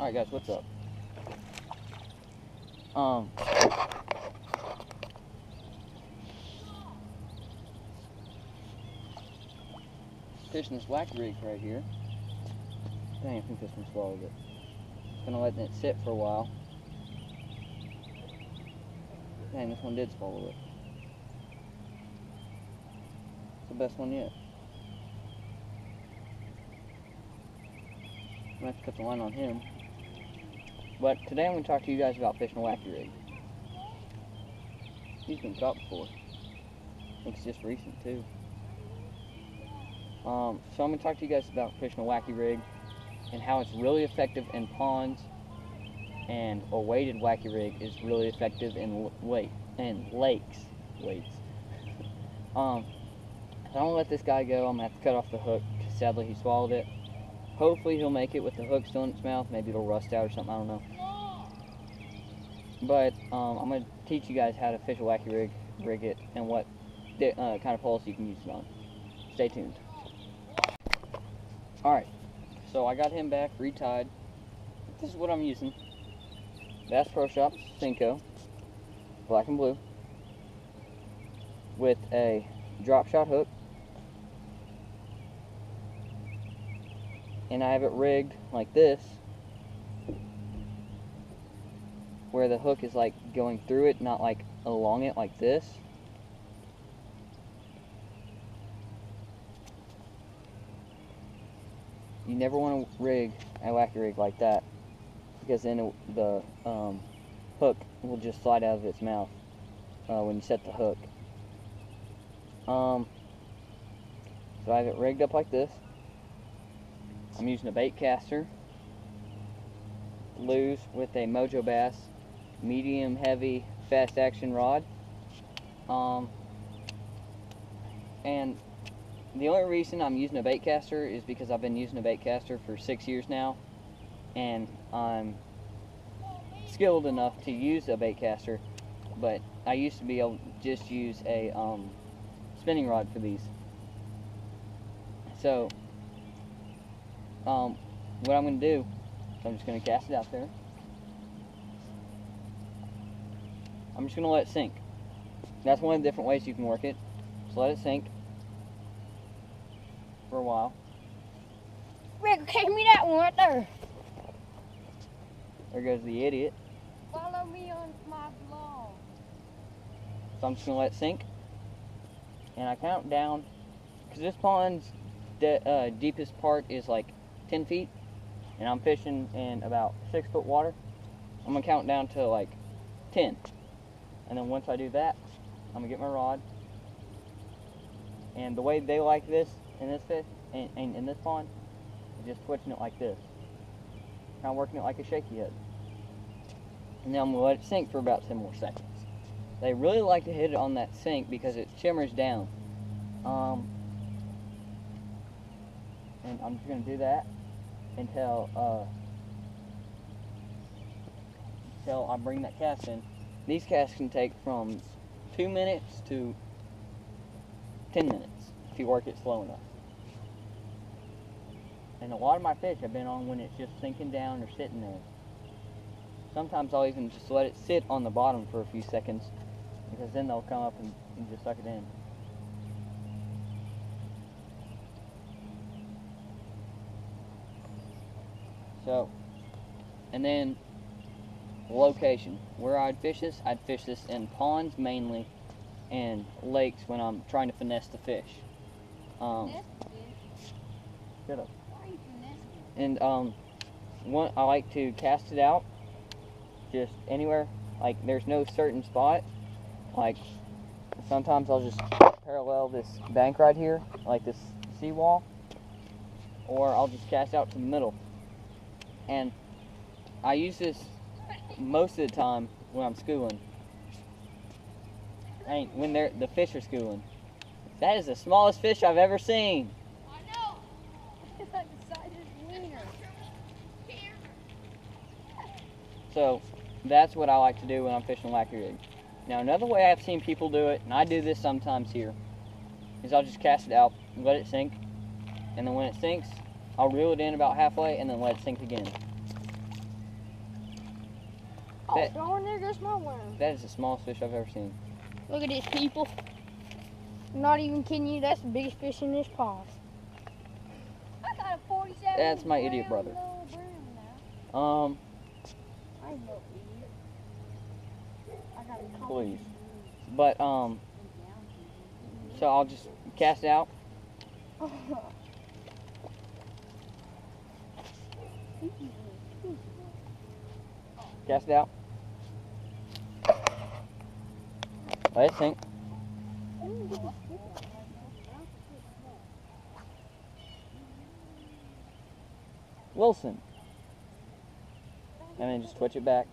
Alright guys, what's up? Fishing this wacky rig right here. Dang, I think this one swallowed it. Just gonna let it sit for a while. Dang, this one did swallow it. It's the best one yet. I'm gonna have to cut the line on him. But today I'm going to talk to you guys about fishing a wacky rig. He's been caught before. I think it's just recent too. So I'm going to talk to you guys about fishing a wacky rig and how it's really effective in ponds, and a weighted wacky rig is really effective in lakes. So I'm going to let this guy go. I'm going to have to cut off the hook because sadly he swallowed it. Hopefully he'll make it with the hook still in its mouth. Maybe it'll rust out or something, I don't know. But I'm going to teach you guys how to fish a wacky rig it, and what kind of poles you can use it on. Stay tuned. Alright, so I got him back, retied. This is what I'm using. Bass Pro Shops Cinco, black and blue, with a drop shot hook. And I have it rigged like this, where the hook is like going through it, not like along it like this. You never want to rig a wacky rig like that, because then the hook will just slide out of its mouth when you set the hook. So I have it rigged up like this. I'm using a bait caster, Lew's, with a Mojo Bass medium heavy fast action rod. And the only reason I'm using a bait caster is because I've been using a bait caster for 6 years now, and I'm skilled enough to use a bait caster, but I used to be able to just use a spinning rod for these. So what I'm going to do, I'm just going to cast it out there. I'm just going to let it sink. That's one of the different ways you can work it. Just let it sink for a while. Rick, catch me that one right there. There goes the idiot. Follow me on my vlog. So I'm just going to let it sink. And I count down, because this pond's deepest part is like 10 feet, and I'm fishing in about 6 foot water. I'm going to count down to like 10. And then once I do that, I'm going to get my rod. And the way they like this in this fish, and in this pond, is just twitching it like this. Kind of working it like a shaky head. And then I'm going to let it sink for about 10 more seconds. They really like to hit it on that sink because it shimmers down. And I'm just going to do that until I bring that cast in. These casts can take from 2 minutes to 10 minutes if you work it slow enough. And a lot of my fish have been on when it's just sinking down or sitting there. Sometimes I'll even just let it sit on the bottom for a few seconds, because then they'll come up and just suck it in. So, and then location. Where I'd fish this in ponds mainly, and lakes when I'm trying to finesse the fish. Shut up. And I like to cast it out just anywhere. Like, there's no certain spot. Like, sometimes I'll just parallel this bank right here, like this seawall, or I'll just cast out to the middle. And I use this most of the time when I'm schooling. When the fish are schooling. That is the smallest fish I've ever seen. I know. It's like the size of his wiener. So that's what I like to do when I'm fishing a wacky rig. Now another way I've seen people do it, and I do this sometimes here, is I'll just cast it out, let it sink, and then when it sinks, I'll reel it in about halfway and then let it sink again. Oh, That- darn, there goes my worm. That is the smallest fish I've ever seen. Look at this, people. I'm not even kidding you. That's the biggest fish in this pond. I got a 47. That's my idiot brother. I know idiot. I got a Please. But, so I'll just cast it out. Cast it out. Let it sink. Wilson. And then just twitch it back.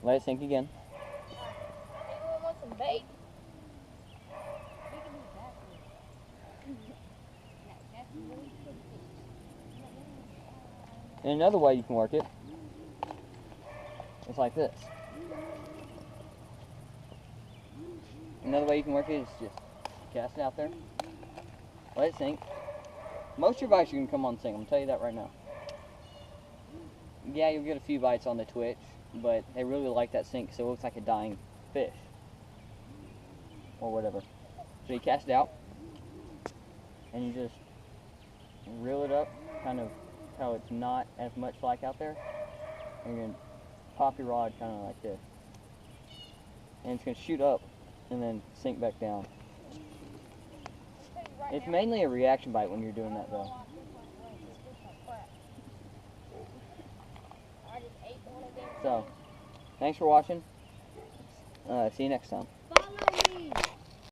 Let it sink again. Anyone want some bait? And another way you can work it is like this. Another way you can work it is just cast it out there. Let it sink. Most of your bites are going to come on the sink. I'm going to tell you that right now. Yeah, you'll get a few bites on the twitch, but they really like that sink, so it looks like a dying fish. Or whatever. So you cast it out, and you just reel it up, kind of how it's not as much like out there. And you're going to pop your rod kind of like this. And it's going to shoot up, and then sink back down. It's mainly a reaction bite when you're doing that, though. So, thanks for watching. See you next time.